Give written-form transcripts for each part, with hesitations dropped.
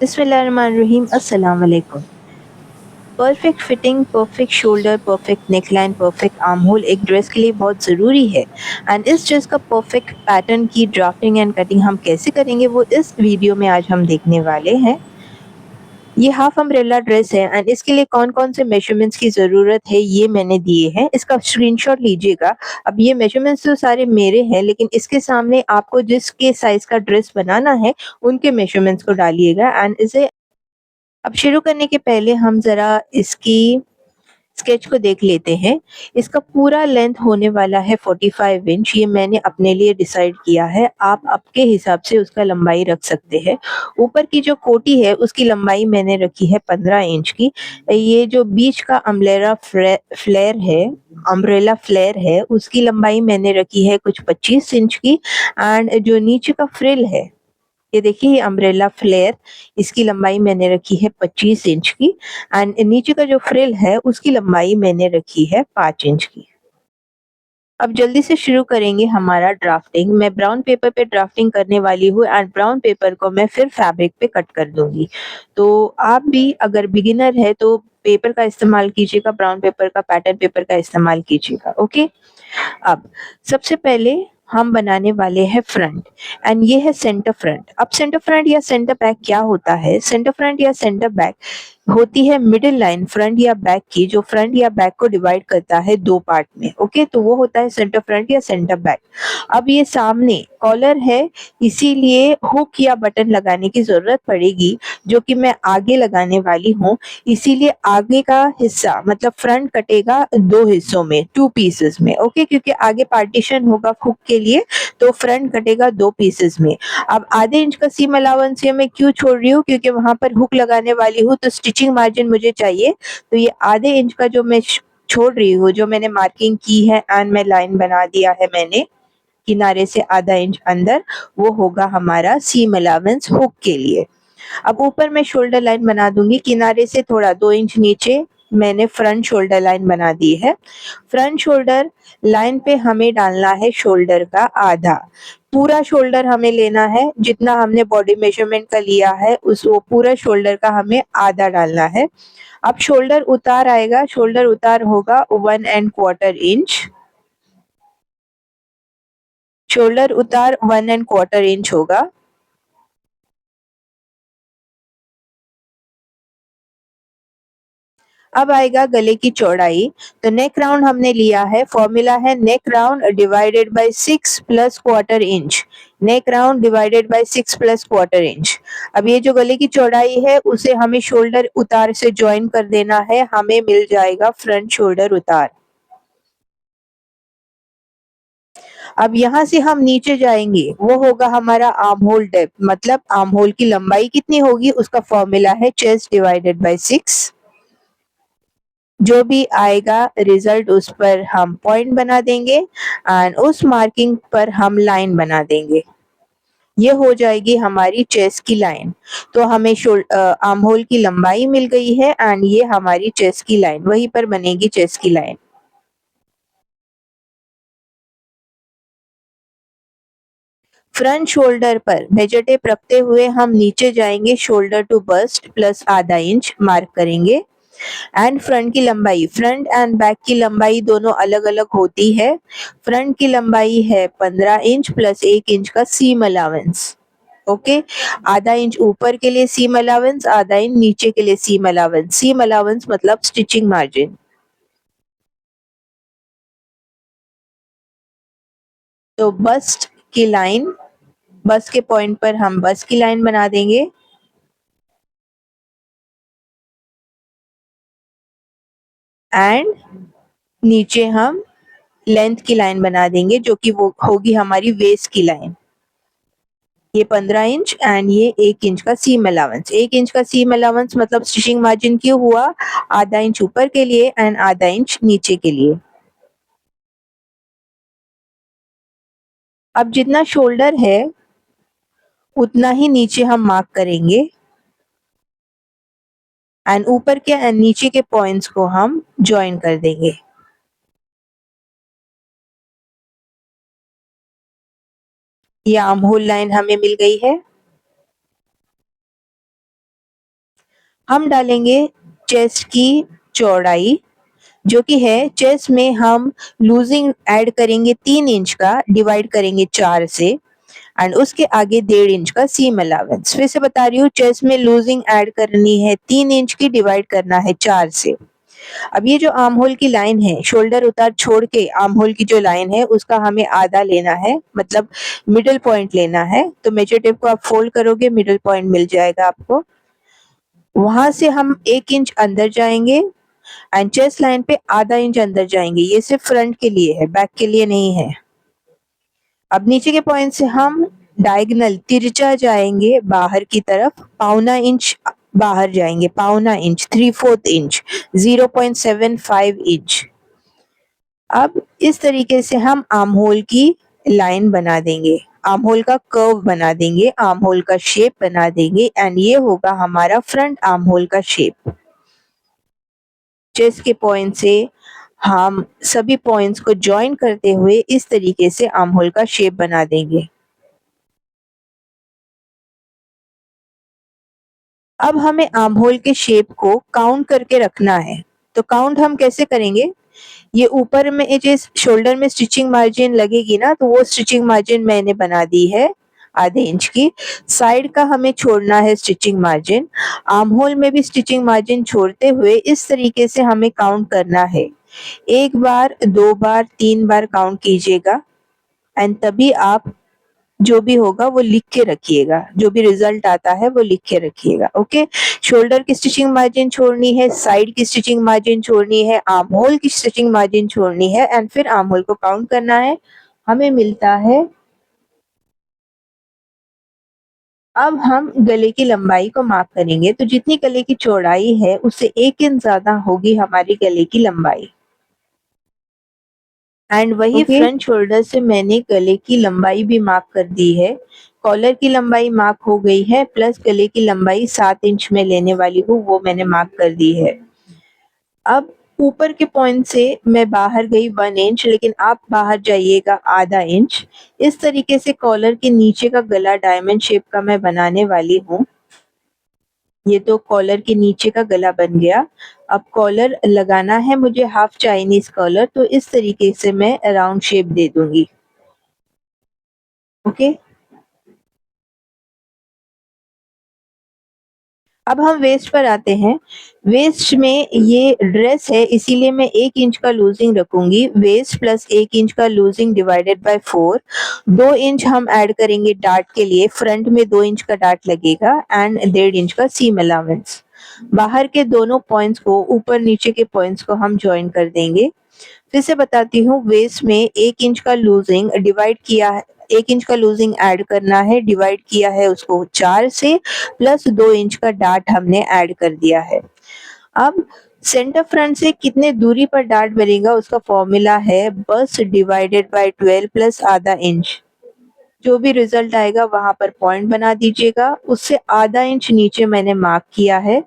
बिस्मिल्लाहिर्रहमानिर्रहीम अस्सलाम वालेकुम। Perfect fitting, perfect shoulder, perfect neckline, perfect arm hole एक ड्रेस के लिए बहुत ज़रूरी है। एंड इस ड्रेस का परफेक्ट पैटर्न की ड्राफ्टिंग एंड कटिंग हम कैसे करेंगे वो इस वीडियो में आज हम देखने वाले हैं। ये हाफ अम्ब्रेला ड्रेस है एंड इसके लिए कौन-कौन से मेजरमेंट्स की ज़रूरत है ये मैंने दिए हैं। इसका स्क्रीनशॉट लीजिएगा। अब ये मेजरमेंट्स तो सारे मेरे हैं लेकिन इसके सामने आपको जिसके साइज़ का ड्रेस बनाना है उनके मेजरमेंट्स को डालिएगा एंड इसे अब शुरू करने के पहले हम ज़रा इसकी स्केच को देख लेते हैं। इसका पूरा लेंथ होने वाला है 45 इंच, ये मैंने अपने लिए डिसाइड किया है। आप आपके हिसाब से उसका लंबाई रख सकते हैं। ऊपर की जो कोटी है उसकी लंबाई मैंने रखी है 15 इंच की। ये जो बीच का अम्ब्रेला फ्लेयर है उसकी लंबाई मैंने रखी है कुछ 25 इंच की। एंड जो नीचे का फ्रिल है, ये देखिए ये अम्ब्रेला फ्लेयर, इसकी लंबाई मैंने रखी है 25 इंच की। एंड नीचे का जो फ्रिल है उसकी लंबाई मैंने रखी है 5 इंच की। अब जल्दी से शुरू करेंगे हमारा ड्राफ्टिंग। मैं ब्राउन पेपर पे ड्राफ्टिंग करने वाली हूँ एंड ब्राउन पेपर को मैं फिर फैब्रिक पे कट कर दूंगी। तो आप भी अगर बिगिनर है तो पेपर का इस्तेमाल कीजिएगा, ब्राउन पेपर का, पैटर्न पेपर का इस्तेमाल कीजिएगा। ओके। अब सबसे पहले हम बनाने वाले हैं फ्रंट एंड ये है सेंटर फ्रंट। अब सेंटर फ्रंट या सेंटर बैक क्या होता है? सेंटर फ्रंट या सेंटर बैक होती है मिडिल लाइन फ्रंट या बैक की, जो फ्रंट या बैक को डिवाइड करता है दो पार्ट में। ओके, तो वो होता है सेंटर फ्रंट या सेंटर बैक। अब ये सामने कॉलर है, इसीलिए हुक या बटन लगाने की जरूरत पड़ेगी, जो कि मैं आगे लगाने वाली हूँ। इसीलिए आगे का हिस्सा मतलब फ्रंट कटेगा दो हिस्सों में, टू पीसेस में। ओके, क्योंकि आगे पार्टीशन होगा हुक के लिए, तो फ्रंट कटेगा दो पीसेस में। अब आधे इंच का सीम अलाउंस ये मैं क्यों छोड़ रही हूँ? क्योंकि वहां पर हुक लगाने वाली हूँ तो स्टिचिंग मार्जिन मुझे चाहिए। तो ये आधे इंच का जो मैं छोड़ रही हूँ, जो मैंने मार्किंग की है एंड मैं लाइन बना दिया है मैंने किनारे से आधा इंच अंदर, वो होगा हमारा सीम अलाउंस हुक के लिए। अब ऊपर मैं शोल्डर लाइन बना दूंगी किनारे से थोड़ा 2 इंच नीचे। मैंने फ्रंट शोल्डर लाइन बना दी है। फ्रंट शोल्डर लाइन पे हमें डालना है शोल्डर का आधा। पूरा शोल्डर हमें लेना है, जितना हमने बॉडी मेजरमेंट का लिया है उस वो पूरा शोल्डर का हमें आधा डालना है। अब शोल्डर उतार आएगा, शोल्डर उतार होगा 1¼ इंच। शोल्डर उतार 1¼ इंच होगा। अब आएगा गले की चौड़ाई। तो नेक राउंड हमने लिया है, फॉर्मूला है neck round divided by 6 plus quarter inch. Neck round divided by 6 plus quarter inch. अब ये जो गले की चौड़ाई है उसे हमें शोल्डर उतार से ज्वाइन कर देना है, हमें मिल जाएगा फ्रंट शोल्डर उतार। अब यहाँ से हम नीचे जाएंगे, वो होगा हमारा आर्म होल डेप्थ, मतलब आर्म होल की लंबाई कितनी होगी उसका फॉर्मूला है चेस्ट डिवाइडेड बाय 6। जो भी आएगा रिजल्ट उस पर हम पॉइंट बना देंगे एंड उस मार्किंग पर हम लाइन बना देंगे। ये हो जाएगी हमारी चेस्ट की लाइन। तो हमें आर्म होल की लंबाई मिल गई है एंड ये हमारी चेस्ट की लाइन, वहीं पर बनेगी चेस्ट की लाइन। फ्रंट शोल्डर पर मेजर टेप रखते हुए हम नीचे जाएंगे, शोल्डर टू बस्ट प्लस आधा इंच मार्क करेंगे। एंड फ्रंट की लंबाई, फ्रंट एंड बैक की लंबाई दोनों अलग अलग होती है। फ्रंट की लंबाई है 15 इंच प्लस 1 इंच का सीम अलाउंस। ओके, आधा इंच ऊपर के लिए सीम अलाउंस, आधा इंच नीचे के लिए सीम अलाउंस। सीम अलाउंस मतलब स्टिचिंग मार्जिन। तो बस्ट की लाइन, बस्ट के पॉइंट पर हम बस्ट की लाइन बना देंगे एंड नीचे हम लेंथ की लाइन बना देंगे, जो कि वो होगी हमारी वेस्ट की लाइन। ये 15 इंच एंड ये 1 इंच का सीम अलाउंस। 1 इंच का सीम अलाउंस मतलब स्टिचिंग मार्जिन क्यों हुआ? आधा इंच ऊपर के लिए एंड आधा इंच नीचे के लिए। अब जितना शोल्डर है उतना ही नीचे हम मार्क करेंगे एंड ऊपर के एंड नीचे के पॉइंट्स को हम ज्वाइन कर देंगे। ये आर्म होल लाइन हमें मिल गई है। हम डालेंगे चेस्ट की चौड़ाई, जो कि है चेस्ट में हम लूजिंग ऐड करेंगे 3 इंच का, डिवाइड करेंगे 4 से, एंड उसके आगे 1.5 इंच का सीम अलावेंस। फिर से बता रही हूँ, चेस्ट में लूजिंग ऐड करनी है 3 इंच की, डिवाइड करना है 4 से। अब ये जो आर्म होल की लाइन है, शोल्डर उतार छोड़ के आर्म होल की जो लाइन है उसका हमें आधा लेना है, मतलब मिडिल पॉइंट लेना है। तो मेजर टेप को आप फोल्ड करोगे, मिडिल पॉइंट मिल जाएगा आपको। वहां से हम 1 इंच अंदर जाएंगे एंड चेस्ट लाइन पे आधा इंच अंदर जाएंगे। ये सिर्फ फ्रंट के लिए है, बैक के लिए नहीं है। अब नीचे के पॉइंट से हम डायगोनल तिरछा जाएंगे बाहर की तरफ, पौना इंच बाहर जाएंगे, पौना इंच, 3/4 इंच, 0.75 इंच। अब इस तरीके से हम आर्म होल की लाइन बना देंगे, आर्म होल का कर्व बना देंगे, आर्म होल का शेप बना देंगे, एंड ये होगा हमारा फ्रंट आर्म होल का शेप। चेस्ट के पॉइंट से हम सभी पॉइंट्स को ज्वाइन करते हुए इस तरीके से आर्म होल का शेप बना देंगे। अब हमें आर्म होल के शेप को काउंट करके रखना है। तो काउंट हम कैसे करेंगे? ये ऊपर में ये जो शोल्डर में स्टिचिंग मार्जिन लगेगी ना, तो वो स्टिचिंग मार्जिन मैंने बना दी है आधे इंच की। साइड का हमें छोड़ना है स्टिचिंग मार्जिन। आर्म होल में भी स्टिचिंग मार्जिन छोड़ते हुए इस तरीके से हमें काउंट करना है। 1 बार, 2 बार, 3 बार काउंट कीजिएगा, एंड तभी आप जो भी होगा वो लिख के रखिएगा, जो भी रिजल्ट आता है वो लिख के रखिएगा। ओके, शोल्डर की स्टिचिंग मार्जिन छोड़नी है, साइड की स्टिचिंग मार्जिन छोड़नी है, आर्म होल की स्टिचिंग मार्जिन छोड़नी है, एंड फिर आर्म होल को काउंट करना है। हमें मिलता है। अब हम गले की लंबाई को माप करेंगे, तो जितनी गले की चौड़ाई है उससे 1 इंच ज्यादा होगी हमारी गले की लंबाई। एंड वही फ्रंट शोल्डर से मैंने गले की लंबाई भी मार्क कर दी है। कॉलर की लंबाई मार्क हो गई है, प्लस गले की लंबाई 7 इंच में लेने वाली हूँ, वो मैंने मार्क कर दी है। अब ऊपर के पॉइंट से मैं बाहर गई 1 इंच, लेकिन आप बाहर जाइएगा आधा इंच। इस तरीके से कॉलर के नीचे का गला डायमंड शेप का मैं बनाने वाली हूँ। ये तो कॉलर के नीचे का गला बन गया। अब कॉलर लगाना है मुझे हाफ चाइनीज कॉलर, तो इस तरीके से मैं राउंड शेप दे दूंगी। ओके, अब हम वेस्ट पर आते हैं। वेस्ट में ये ड्रेस है, इसीलिए मैं 1 इंच का लूजिंग रखूंगी। वेस्ट प्लस 1 इंच का लूजिंग डिवाइडेड बाय 4। 2 इंच हम ऐड करेंगे डार्ट के लिए, फ्रंट में 2 इंच का डार्ट लगेगा, एंड 1.5 इंच का सीम अलावेंस। बाहर के दोनों पॉइंट्स को, ऊपर नीचे के पॉइंट्स को हम ज्वाइन कर देंगे। फिर से बताती हूँ, वेस्ट में 1 इंच का लूजिंग डिवाइड किया है, 1 इंच का लूजिंग ऐड करना है, डिवाइड किया है उसको 4 से, प्लस 2 इंच का डार्ट हमने ऐड कर दिया है। अब सेंटर फ्रंट से कितने दूरी पर डार्ट बनेगा उसका फॉर्मूला है बस डिवाइडेड बाय 12 प्लस आधा इंच। जो भी रिजल्ट आएगा वहां पर पॉइंट बना दीजिएगा। उससे आधा इंच नीचे मैंने मार्क किया है।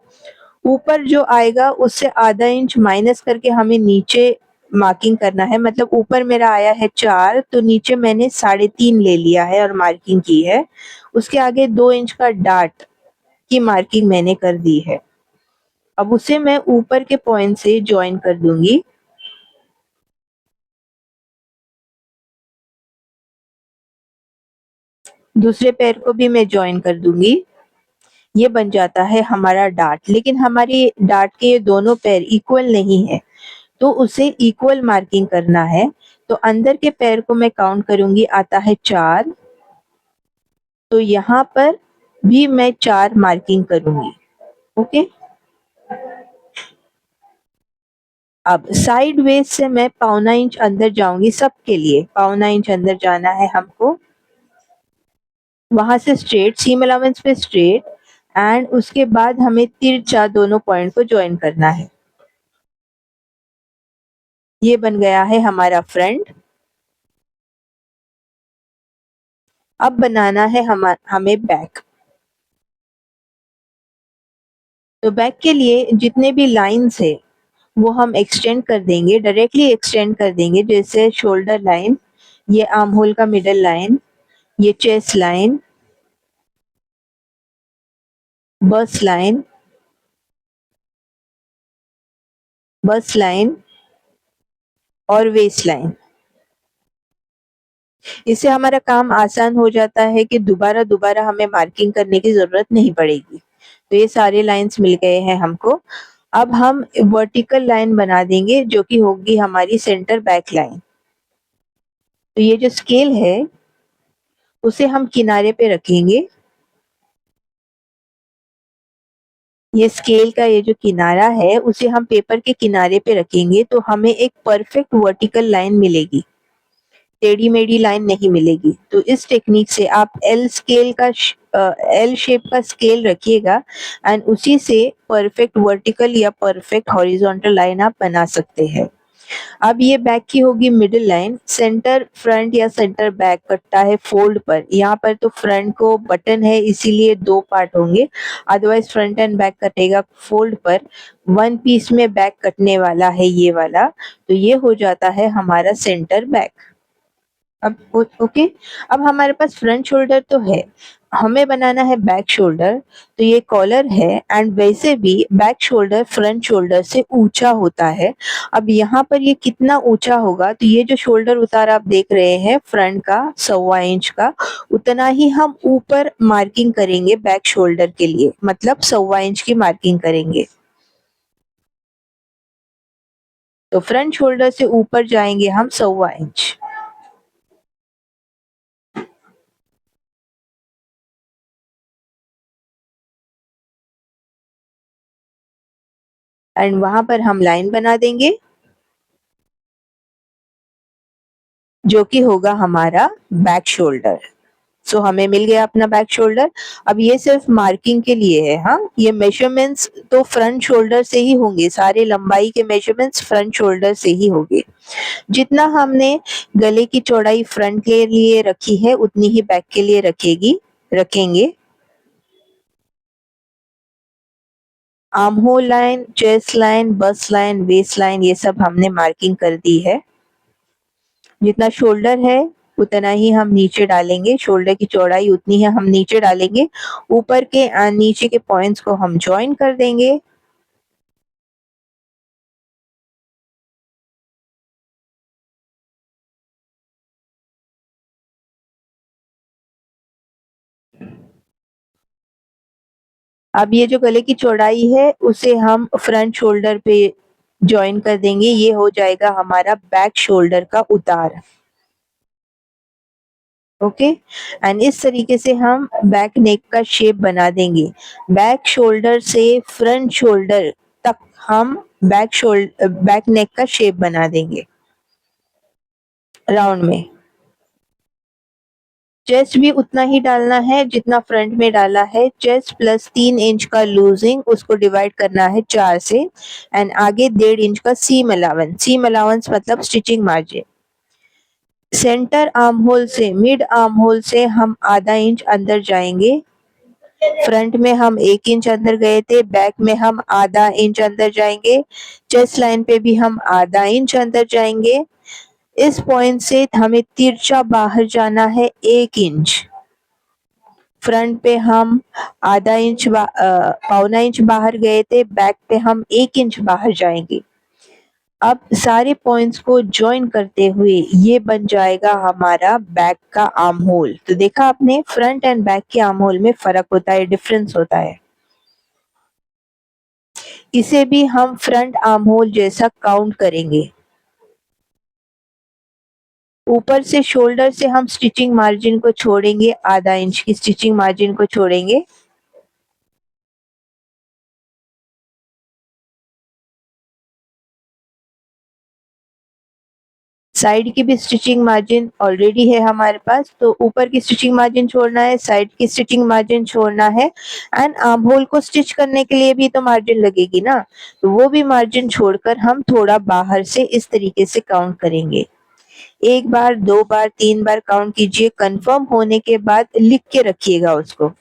ऊपर जो आएगा उससे आधा इंच माइनस करके हमें नीचे मार्किंग करना है। मतलब ऊपर मेरा आया है 4, तो नीचे मैंने 3.5 ले लिया है और मार्किंग की है। उसके आगे 2 इंच का डार्ट की मार्किंग मैंने कर दी है। अब उसे मैं ऊपर के पॉइंट से ज्वाइन कर दूंगी। दूसरे पैर को भी मैं ज्वाइन कर दूंगी। ये बन जाता है हमारा डार्ट, लेकिन हमारी डार्ट के ये दोनों पैर इक्वल नहीं है, तो उसे इक्वल मार्किंग करना है। तो अंदर के पैर को मैं काउंट करूंगी, आता है 4। तो यहाँ पर भी मैं 4 मार्किंग करूंगी। ओके, अब साइड वेस्ट से मैं पौना इंच अंदर जाऊंगी, सबके लिए पौना इंच अंदर जाना है हमको। वहां से स्ट्रेट सीम अलाउंस पे स्ट्रेट, एंड उसके बाद हमें तिरछा दोनों पॉइंट को ज्वाइन करना है। ये बन गया है हमारा फ्रंट। अब बनाना है हमें बैक। तो बैक के लिए जितने भी लाइंस है वो हम एक्सटेंड कर देंगे, डायरेक्टली एक्सटेंड कर देंगे। जैसे शोल्डर लाइन, ये आर्म होल का मिडल लाइन, ये chest line, bust line, bust line और वेस्ट लाइन। इससे हमारा काम आसान हो जाता है कि दोबारा दोबारा हमें मार्किंग करने की जरूरत नहीं पड़ेगी। तो ये सारे लाइंस मिल गए हैं हमको। अब हम वर्टिकल लाइन बना देंगे जो कि होगी हमारी सेंटर बैक लाइन। तो ये जो स्केल है उसे हम किनारे पे रखेंगे। ये स्केल का ये जो किनारा है उसे हम पेपर के किनारे पे रखेंगे तो हमें एक परफेक्ट वर्टिकल लाइन मिलेगी, टेढ़ी मेढ़ी लाइन नहीं मिलेगी। तो इस टेक्निक से आप एल शेप का स्केल रखिएगा एंड उसी से परफेक्ट वर्टिकल या परफेक्ट हॉरिजॉन्टल लाइन आप बना सकते हैं। अब ये बैक की होगी मिडिल लाइन। सेंटर फ्रंट या सेंटर बैक कटता है फोल्ड पर। यहाँ पर तो फ्रंट को बटन है इसीलिए दो पार्ट होंगे, अदरवाइज फ्रंट एंड बैक कटेगा फोल्ड पर। वन पीस में बैक कटने वाला है ये वाला, तो ये हो जाता है हमारा सेंटर बैक। अब ओके। अब हमारे पास फ्रंट शोल्डर तो है, हमें बनाना है बैक शोल्डर। तो ये कॉलर है एंड वैसे भी बैक शोल्डर फ्रंट शोल्डर से ऊंचा होता है। अब यहाँ पर ये कितना ऊंचा होगा, तो ये जो शोल्डर उतार आप देख रहे हैं फ्रंट का 1.25 इंच का, उतना ही हम ऊपर मार्किंग करेंगे बैक शोल्डर के लिए, मतलब 1.25 इंच की मार्किंग करेंगे। तो फ्रंट शोल्डर से ऊपर जाएंगे हम 1.25 इंच। एंड वहां पर हम लाइन बना देंगे जो कि होगा हमारा बैक शोल्डर। सो हमें मिल गया अपना बैक शोल्डर। अब ये सिर्फ मार्किंग के लिए है, हाँ, ये मेजरमेंट्स तो फ्रंट शोल्डर से ही होंगे, सारे लंबाई के मेजरमेंट्स फ्रंट शोल्डर से ही होंगे। जितना हमने गले की चौड़ाई फ्रंट के लिए रखी है उतनी ही बैक के लिए रखेंगे। Arm hole line, chest line, bust line, waist line, ये सब हमने मार्किंग कर दी है। जितना शोल्डर है उतना ही हम नीचे डालेंगे, शोल्डर की चौड़ाई उतनी है हम नीचे डालेंगे। ऊपर के नीचे के पॉइंट्स को हम ज्वाइन कर देंगे। अब ये जो गले की चौड़ाई है उसे हम फ्रंट शोल्डर पे ज्वाइन कर देंगे, ये हो जाएगा हमारा बैक शोल्डर का उतार। ओके। एंड इस तरीके से हम बैक नेक का शेप बना देंगे। बैक शोल्डर से फ्रंट शोल्डर तक हम बैक नेक का शेप बना देंगे राउंड में। चेस्ट भी उतना ही डालना है जितना फ्रंट में डाला है। चेस्ट प्लस 3 इंच का लूजिंग, उसको डिवाइड करना है 4 से। एंड आगे 1.5 इंच का सीम अलाउंस मतलब stitching margin. Centre arm hole से मिड आर्म होल से हम आधा इंच अंदर जाएंगे। फ्रंट में हम 1 इंच अंदर गए थे, बैक में हम आधा इंच अंदर जाएंगे। चेस्ट लाइन पे भी हम आधा इंच अंदर जाएंगे। इस पॉइंट से हमें तिरछा बाहर जाना है 1 इंच। फ्रंट पे हम पौना इंच बाहर गए थे, बैक पे हम 1 इंच बाहर जाएंगे। अब सारे पॉइंट्स को ज्वाइन करते हुए ये बन जाएगा हमारा बैक का आर्म होल। तो देखा आपने, फ्रंट एंड बैक के आर्म होल में फर्क होता है, डिफरेंस होता है। इसे भी हम फ्रंट आर्म होल जैसा काउंट करेंगे। ऊपर से शोल्डर से हम स्टिचिंग मार्जिन को छोड़ेंगे, आधा इंच की स्टिचिंग मार्जिन को छोड़ेंगे। साइड की भी स्टिचिंग मार्जिन ऑलरेडी है हमारे पास, तो ऊपर की स्टिचिंग मार्जिन छोड़ना है, साइड की स्टिचिंग मार्जिन छोड़ना है। एंड आर्म होल को स्टिच करने के लिए भी तो मार्जिन लगेगी ना, तो वो भी मार्जिन छोड़कर हम थोड़ा बाहर से इस तरीके से काउंट करेंगे। एक बार, दो बार, तीन बार काउंट कीजिए, कंफर्म होने के बाद लिख के रखिएगा उसको।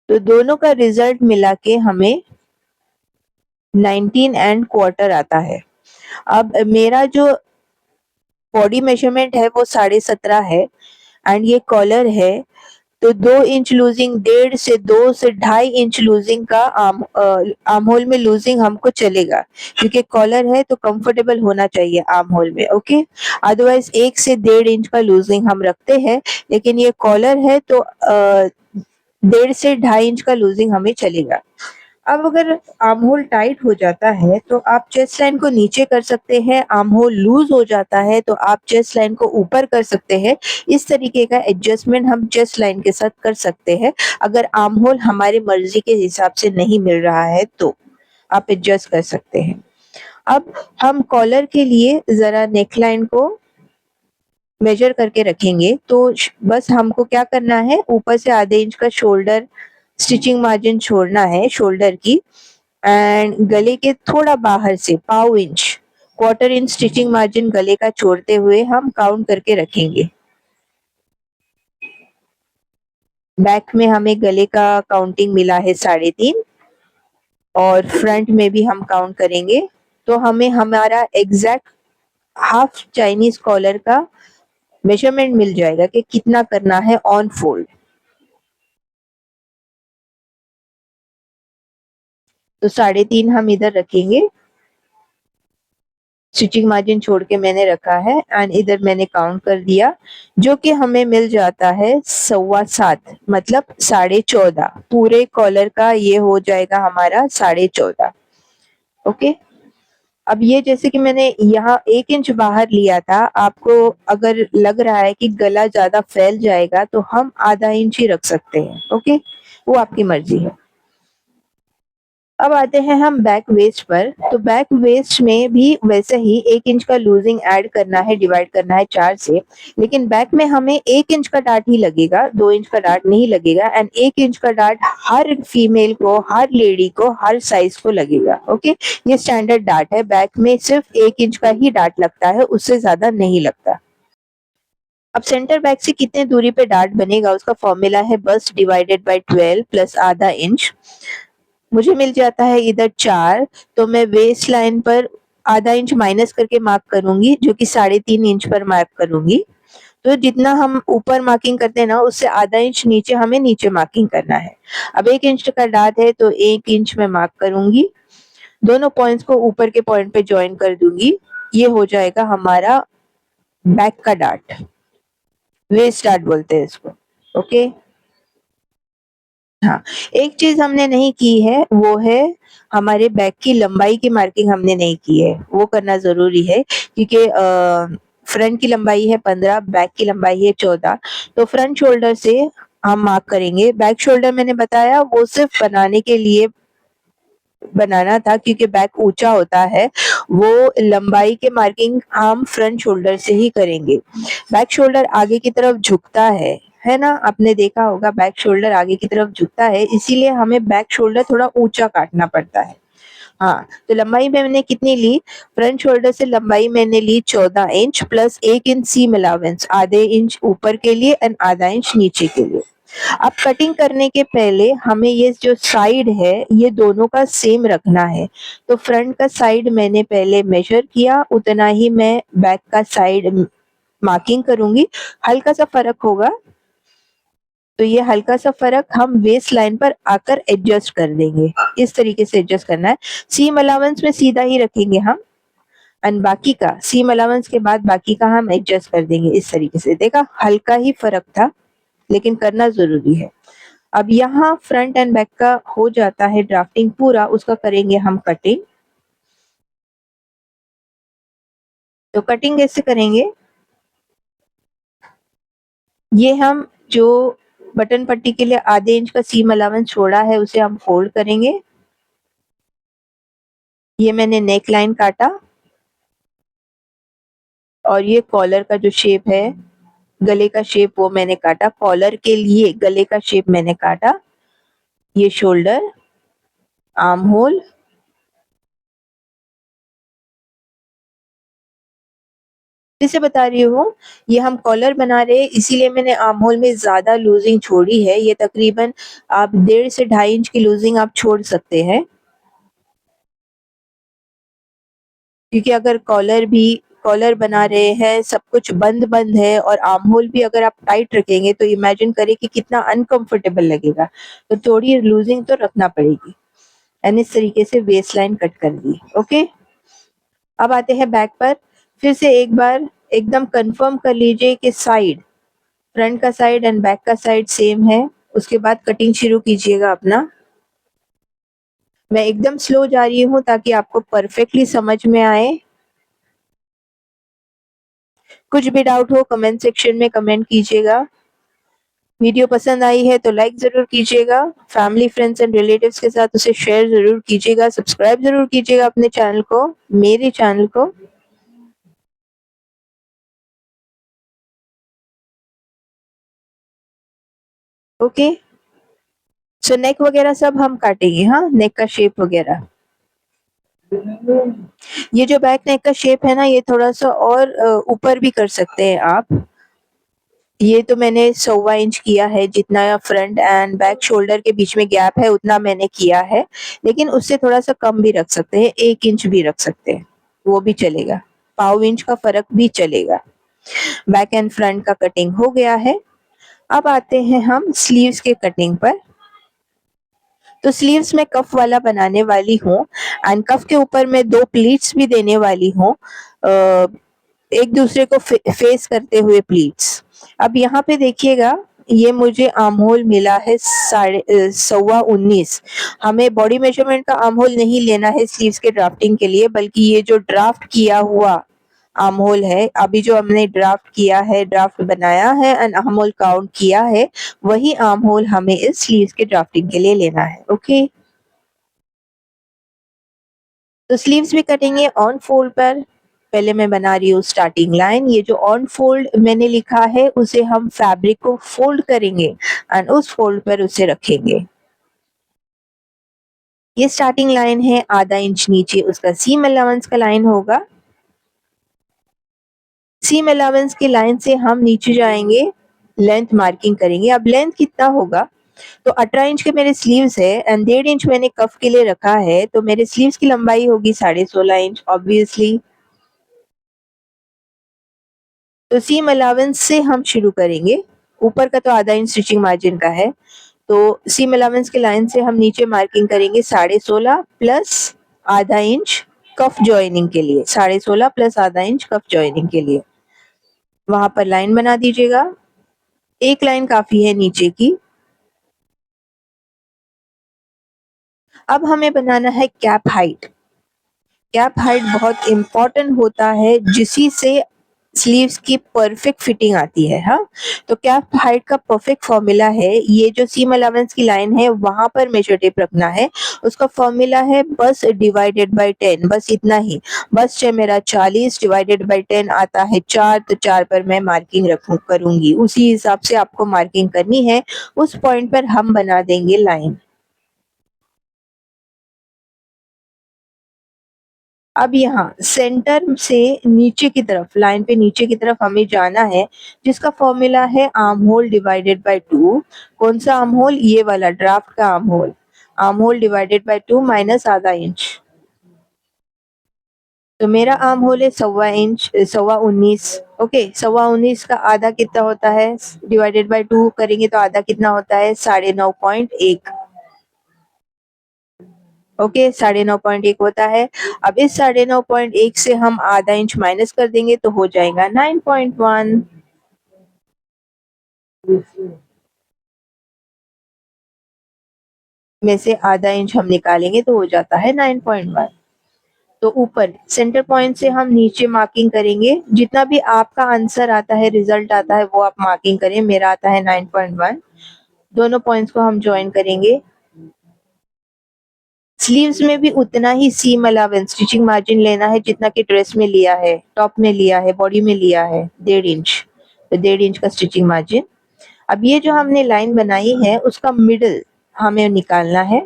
तो दोनों का रिजल्ट मिला के हमें 19 एंड क्वार्टर आता है। अब मेरा जो बॉडी मेजरमेंट है वो 17.5 है एंड ये कॉलर है, तो 2 इंच लूजिंग, 1.5 से 2.5 इंच का आर्म होल में लूजिंग हमको चलेगा, क्योंकि कॉलर है तो कंफर्टेबल होना चाहिए आर्म होल में। ओके, अदरवाइज 1 से 1.5 इंच का लूजिंग हम रखते हैं, लेकिन ये कॉलर है तो 1.5 से 2.5 इंच का लूजिंग हमें चलेगा। अब अगर आर्म होल टाइट हो जाता है तो आप चेस्ट लाइन को नीचे कर सकते हैं, आर्म होल लूज हो जाता है तो आप चेस्ट लाइन को ऊपर कर सकते हैं। इस तरीके का एडजस्टमेंट हम चेस्ट लाइन के साथ कर सकते हैं। अगर आर्म होल हमारी मर्जी के हिसाब से नहीं मिल रहा है तो आप एडजस्ट कर सकते हैं। अब हम कॉलर के लिए जरा नेकलाइन को मेजर करके रखेंगे, तो बस हमको क्या करना है, ऊपर से आधे इंच का शोल्डर स्टिचिंग मार्जिन छोड़ना है शोल्डर की, एंड गले के थोड़ा बाहर से 1/4 इंच, 1/4 इंच स्टिचिंग मार्जिन गले का छोड़ते हुए हम काउंट करके रखेंगे। बैक में हमें गले का काउंटिंग मिला है 3.5, और फ्रंट में भी हम काउंट करेंगे तो हमें हमारा एग्जैक्ट हाफ चाइनीज कॉलर का मेजरमेंट मिल जाएगा कि कितना करना है ऑन फोल्ड। तो 3.5 हम इधर रखेंगे, स्टिचिंग मार्जिन छोड़ के मैंने रखा है, एंड इधर मैंने काउंट कर दिया, जो कि हमें मिल जाता है 7.25, मतलब 14.5। पूरे कॉलर का ये हो जाएगा हमारा 14.5। ओके, अब ये जैसे कि मैंने यहाँ 1 इंच बाहर लिया था, आपको अगर लग रहा है कि गला ज्यादा फैल जाएगा तो हम आधा इंच ही रख सकते हैं। ओके, वो आपकी मर्जी है। अब आते हैं हम बैक वेस्ट पर। तो बैक वेस्ट में भी वैसे ही 1 इंच का लूजिंग ऐड करना है, डिवाइड करना है 4 से, लेकिन बैक में हमें 1 इंच का डार्ट ही लगेगा, 2 इंच का डार्ट नहीं लगेगा। एंड 1 इंच का डार्ट हर फीमेल को, हर लेडी को, हर साइज को लगेगा। ओके, ये स्टैंडर्ड डार्ट है, बैक में सिर्फ 1 इंच का ही डार्ट लगता है, उससे ज्यादा नहीं लगता। अब सेंटर बैक से कितने दूरी पे डार्ट बनेगा उसका फॉर्मूला है बस्ट डिवाइडेड बाय 12 प्लस आधा इंच। मुझे मिल जाता है इधर 4, तो मैं वेस्ट लाइन पर आधा इंच माइनस करके मार्क करूंगी, जो कि 3.5 इंच पर मार्क करूंगी। तो जितना हम ऊपर मार्किंग करते हैं ना, उससे आधा इंच नीचे हमें नीचे मार्किंग करना है। अब 1 इंच का डार्ट है तो 1 इंच में मार्क करूंगी, दोनों पॉइंट्स को ऊपर के पॉइंट पे ज्वाइन कर दूंगी। ये हो जाएगा हमारा बैक का डार्ट, वेस्ट डार्ट बोलते हैं इसको। ओके, हाँ, एक चीज हमने नहीं की है वो है हमारे बैक की लंबाई की मार्किंग हमने नहीं की है, वो करना जरूरी है, क्योंकि फ्रंट की लंबाई है 15, बैक की लंबाई है 14। तो फ्रंट शोल्डर से हम मार्क करेंगे। बैक शोल्डर मैंने बताया वो सिर्फ बनाने के लिए बनाना था, क्योंकि बैक ऊंचा होता है, वो लंबाई के मार्किंग हम फ्रंट शोल्डर से ही करेंगे। बैक शोल्डर आगे की तरफ झुकता है ना, आपने देखा होगा बैक शोल्डर आगे की तरफ झुकता है, इसीलिए हमें बैक शोल्डर थोड़ा ऊंचा काटना पड़ता है। हाँ, तो लंबाई में मैंने कितनी ली, फ्रंट शोल्डर से लंबाई मैंने ली 14 inch plus 1 inch seam allowance, आधे इंच ऊपर के लिए एंड आधा इंच नीचे के लिए। अब कटिंग करने के पहले हमें ये जो साइड है ये दोनों का सेम रखना है। तो फ्रंट का साइड मैंने पहले मेजर किया, उतना ही मैं बैक का साइड मार्किंग करूंगी। हल्का सा फर्क होगा, तो ये हल्का सा फर्क हम वेस्ट लाइन पर आकर एडजस्ट कर देंगे। इस तरीके से एडजस्ट करना है। सीम अलाउंस में सीधा ही रखेंगे हम, एंड बाकी का सीम अलाउंस के बाद बाकी का हम एडजस्ट कर देंगे। इस तरीके से देखा, हल्का ही फर्क था, लेकिन करना जरूरी है। अब यहाँ फ्रंट एंड बैक का हो जाता है ड्राफ्टिंग पूरा, उसका करेंगे हम कटिंग। तो कटिंग कैसे करेंगे, ये हम जो बटन पट्टी के लिए आधे इंच का सीम अलाउंस छोड़ा है उसे हम फोल्ड करेंगे। ये मैंने नेक लाइन काटा, और ये कॉलर का जो शेप है, गले का शेप, वो मैंने काटा। कॉलर के लिए गले का शेप मैंने काटा। ये शोल्डर, आर्म होल, फिर से बता रही हूँ, ये हम कॉलर बना रहे हैं इसीलिए मैंने आर्म होल में ज़्यादा लूज़िंग छोड़ी है। ये तकरीबन आप 1.5 से 2.5 इंच की लूज़िंग आप छोड़ सकते हैं। क्योंकि अगर कॉलर बना रहे हैं, सब कुछ बंद-बंद है और आर्म होल भी अगर आप टाइट रखेंगे तो इमेजिन करें कि कितना अनकंफर्टेबल लगेगा। तो थोड़ी लूज़िंग तो रखना पड़ेगी। एंड इस तरीके से वेस्ट लाइन कट कर दी। ओके? अब आते हैं बैक पर। फिर से एक बार एकदम कंफर्म कर लीजिए कि फ्रंट का साइड एंड बैक का साइड सेम है। उसके बाद कटिंग शुरू कीजिएगा अपना। मैं एकदम स्लो जा रही हूँ ताकि आपको परफेक्टली समझ में आए। कुछ भी डाउट हो कमेंट सेक्शन में कमेंट कीजिएगा। वीडियो पसंद आई है तो लाइक ज़रूर कीजिएगा। फैमिली, फ्रेंड्स एंड रिलेटिव्स के साथ उसे शेयर ज़रूर कीजिएगा। सब्सक्राइब ज़रूर कीजिएगा अपने चैनल को, मेरे चैनल को। ओके? सो नेक वगैरह सब हम काटेंगे, हाँ? नेक का शेप वगैरह। ये जो बैक नेक का शेप है ना, ये थोड़ा-सा और ऊपर भी कर सकते हैं आप। ये तो मैंने 1.25 इंच किया है, जितना फ्रंट एंड बैक शोल्डर के बीच में गैप है उतना मैंने किया है। लेकिन उससे थोड़ा-सा कम भी रख सकते हैं, 1 इंच भी रख सकते हैं, वो भी चलेगा। पाव इंच का फ़र्क भी चलेगा। बैक एंड फ्रंट का कटिंग हो गया है। अब आते हैं हम स्लीव्स के कटिंग पर। तो स्लीव्स मैं कफ वाला बनाने वाली हूँ एंड कफ के ऊपर मैं 2 प्लीट्स भी देने वाली हूँ। एक दूसरे को फेस करते हुए प्लीट्स। अब यहाँ पे देखिएगा, ये मुझे आर्म होल मिला है 19.5। हमें बॉडी मेजरमेंट का आर्म होल नहीं लेना है स्लीव्स के ड्राफ्टिंग के लिए, बल्कि ये जो ड्राफ्ट किया हुआ आर्म होल है, अभी जो हमने ड्राफ्ट किया है, ड्राफ्ट बनाया है एंड आर्म होल काउंट किया है, वही आर्म होल हमें इस स्लीव्स के ड्राफ्टिंग के लिए लेना है। ओके? तो स्लीव्स भी कटेंगे ऑन फोल्ड पर। पहले मैं बना रही हूँ स्टार्टिंग लाइन। ये जो ऑन फोल्ड मैंने लिखा है उसे हम फैब्रिक को फोल्ड करेंगे एंड उस फोल्ड पर उसे रखेंगे। ये स्टार्टिंग लाइन है, आधा इंच नीचे उसका सीम अलाउंस का लाइन होगा। सीम अलाउंस की लाइन से हम नीचे जाएंगे, लेंथ मार्किंग करेंगे। अब लेंथ कितना होगा, तो 18 इंच के मेरे स्लीव्स है एंड 1.5 इंच मैंने कफ के लिए रखा है, तो मेरे स्लीव्स की लंबाई होगी 16.5 इंच ऑब्वियसली। तो सीम अलाउंस से हम शुरू करेंगे। ऊपर का तो आधा इंच स्टिचिंग मार्जिन का है, तो सीम अलाउंस की लाइन से हम नीचे मार्किंग करेंगे 16.5 प्लस आधा इंच कफ जॉइनिंग के लिए। 16.5 प्लस आधा इंच कफ जॉइनिंग के लिए वहां पर लाइन बना दीजिएगा। एक लाइन काफी है नीचे की। अब हमें बनाना है कैप हाइट। कैप हाइट बहुत इम्पोर्टेंट होता है, जिसी से स्लीव्स की परफेक्ट फिटिंग आती है, हाँ? तो कैप हाइट का परफेक्ट फॉर्मूला है, ये जो सीम अलाउंस की लाइन है वहां पर मेजर टेप रखना है। उसका फॉर्मूला है बस डिवाइडेड बाय 10, बस इतना ही। बस से मेरा 40 डिवाइडेड बाय 10 आता है 4, तो 4 पर मैं मार्किंग रखूं करूंगी। उसी हिसाब से आपको मार्किंग करनी है। उस पॉइंट पर हम बना देंगे लाइन। अब यहाँ सेंटर से नीचे की तरफ, लाइन पे नीचे की तरफ हमें जाना है, जिसका फॉर्मूला है आर्म होल डिवाइडेड बाय 2। कौन सा आर्म होल? ये वाला ड्राफ्ट का arm hole. Arm hole divided by 2 minus आधा इंच। तो मेरा आर्म होल है 1.25 इंच, 19.25। ओके, 19.25 का आधा कितना होता है? डिवाइडेड बाय 2 करेंगे तो आधा कितना होता है? 9.1। ओके, 9.1 होता है। अब इस 9.1 से हम आधा इंच माइनस कर देंगे तो हो जाएगा 9.1। में से आधा इंच हम निकालेंगे तो हो जाता है 9.1। तो ऊपर सेंटर पॉइंट से हम नीचे मार्किंग करेंगे। जितना भी आपका आंसर आता है, रिजल्ट आता है, वो आप मार्किंग करें। मेरा आता है 9.1। दोनों पॉइंट्स को हम ज्वाइन करेंगे। स्लीव्स में भी उतना ही सीम अलाउंस, स्टिचिंग मार्जिन लेना है जितना कि ड्रेस में लिया है, टॉप में लिया है, बॉडी में लिया है, 1.5 इंच। तो 1.5 इंच का स्टिचिंग मार्जिन। अब ये जो हमने लाइन बनाई है उसका मिडल हमें निकालना है।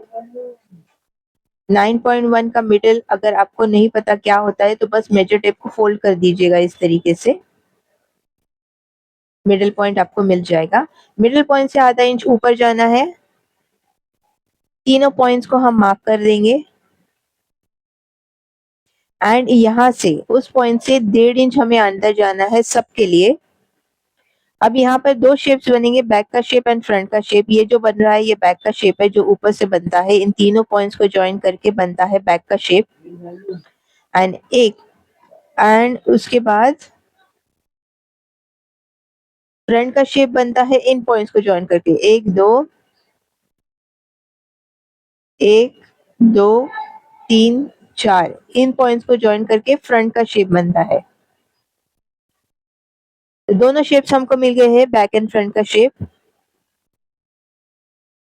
9.1 का मिडल अगर आपको नहीं पता क्या होता है तो बस मेजर टेप को फोल्ड कर दीजिएगा इस तरीके से, मिडल पॉइंट आपको मिल जाएगा। मिडल पॉइंट से आधा इंच ऊपर जाना है, तीनों पॉइंट्स को हम मार्क कर देंगे एंड यहाँ से उस पॉइंट से 1.5 इंच हमें अंदर जाना है सबके लिए। अब यहाँ पर दो शेप्स बनेंगे, बैक का शेप एंड फ्रंट का शेप। ये जो बन रहा है ये बैक का शेप है जो ऊपर से बनता है, इन तीनों पॉइंट्स को ज्वाइन करके बनता है बैक का शेप। एंड उसके बाद फ्रंट का शेप बनता है इन पॉइंट्स को ज्वाइन करके, एक दो तीन चार, इन पॉइंट्स को ज्वाइन करके फ्रंट का शेप बनता है। दोनों शेप्स हमको मिल गए हैं, बैक एंड फ्रंट का शेप।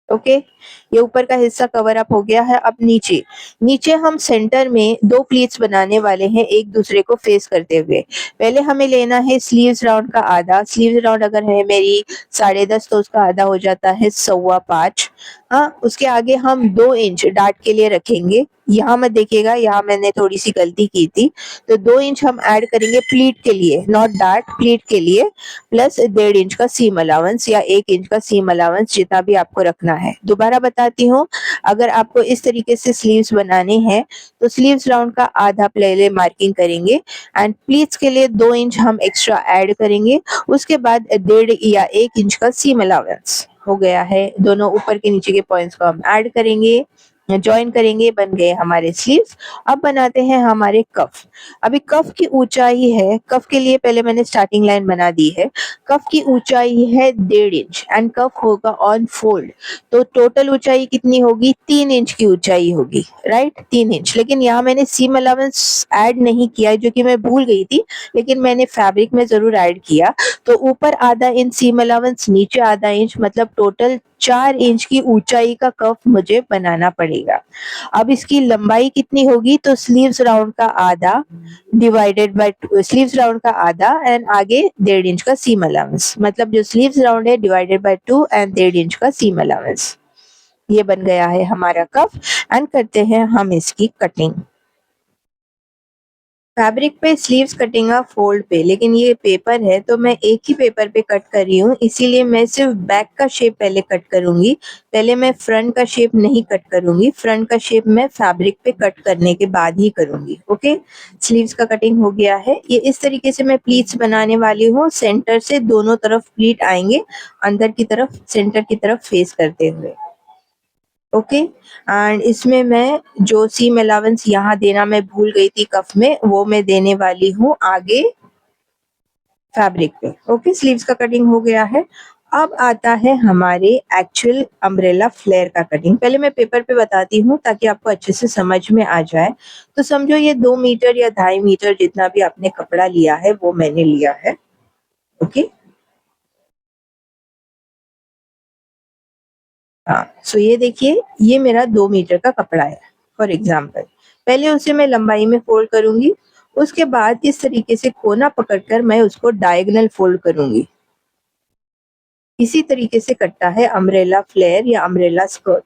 ओके, ये ऊपर का हिस्सा कवर अप हो गया है। अब नीचे नीचे हम सेंटर में दो प्लीट्स बनाने वाले हैं एक दूसरे को फेस करते हुए। पहले हमें लेना है स्लीव्स राउंड का आधा। स्लीव्स राउंड अगर है मेरी 10.5 तो उसका आधा हो जाता है 5.25। हाँ, उसके आगे हम 2 इंच डार्ट के लिए रखेंगे। यहाँ मत देखिएगा, यहाँ मैंने थोड़ी सी गलती की थी, तो 2 इंच हम ऐड करेंगे प्लीट के लिए, नॉट डार्ट, प्लीट के लिए, प्लस 1.5 इंच का सीम अलाउंस या 1 इंच का सीम अलाउंस जितना भी आपको रखना है। दोबारा बताती हूँ, अगर आपको इस तरीके से स्लीव्स बनाने हैं तो स्लीव्स राउंड का आधा पहले मार्किंग करेंगे एंड प्लीट्स के लिए 2 इंच हम एक्स्ट्रा ऐड करेंगे। उसके बाद 1.5 या 1 इंच का सीम अलाउंस हो गया है। दोनों ऊपर के नीचे के पॉइंट्स को हम ऐड करेंगे, ज्वाइन करेंगे, बन गए हमारे स्लीव्स। अब बनाते हैं हमारे कफ। अभी कफ की ऊंचाई है, कफ के लिए पहले मैंने स्टार्टिंग लाइन बना दी है। कफ की ऊंचाई है 1.5 इंच एंड कफ होगा ऑन फोल्ड, तो टोटल ऊंचाई कितनी होगी, 3 इंच की ऊंचाई होगी, राइट, 3 इंच। लेकिन यहाँ मैंने सीम अलाउंस ऐड नहीं किया जो कि मैं भूल गई थी, लेकिन मैंने फैब्रिक में जरूर ऐड किया। तो ऊपर आधा इंच सीम अलाउंस, नीचे आधा इंच, मतलब टोटल 4 इंच की ऊंचाई का कफ मुझे बनाना पड़ेगा। अब इसकी लंबाई कितनी होगी, तो स्लीव्स राउंड का आधा डिवाइडेड बाय स्लीव्स राउंड का आधा एंड आगे 1.5 इंच का सीम अलाउंस, मतलब जो स्लीव्स राउंड है डिवाइडेड बाय 2 एंड 1.5 इंच का सीम अलाउंस। ये बन गया है हमारा कफ एंड करते हैं हम इसकी कटिंग। फैब्रिक पे स्लीव्स कटिंग फोल्ड पे, लेकिन ये पेपर है तो मैं एक ही पेपर पे कट कर रही हूँ, इसीलिए मैं सिर्फ बैक का शेप पहले कट करूंगी। पहले मैं फ्रंट का शेप नहीं कट करूंगी, फ्रंट का शेप मैं फैब्रिक पे कट करने के बाद ही करूंगी। ओके, स्लीव्स का कटिंग हो गया है। ये इस तरीके से मैं प्लीट्स बनाने वाली हूँ, सेंटर से दोनों तरफ प्लीट आएंगे, अंदर की तरफ, सेंटर की तरफ फेस करते हुए। ओके, एंड इसमें मैं जो सीम अलाउंस यहाँ देना मैं भूल गई थी कफ में, वो मैं देने वाली हूँ आगे फैब्रिक पे। ओके, स्लीव्स का कटिंग हो गया है। अब आता है हमारे एक्चुअल अम्ब्रेला फ्लेयर का कटिंग। पहले मैं पेपर पे बताती हूँ ताकि आपको अच्छे से समझ में आ जाए। तो समझो ये 2 मीटर या 2.5 मीटर जितना भी आपने कपड़ा लिया है वो मैंने लिया है। ओके, हाँ, सो ये देखिए, ये मेरा 2 मीटर का कपड़ा है फॉर एग्जाम्पल। पहले उसे मैं लंबाई में फोल्ड करूंगी, उसके बाद इस तरीके से कोना पकड़कर मैं उसको डायगोनल फोल्ड करूंगी। इसी तरीके से कटता है अम्ब्रेला फ्लेयर या अम्ब्रेला स्कर्ट।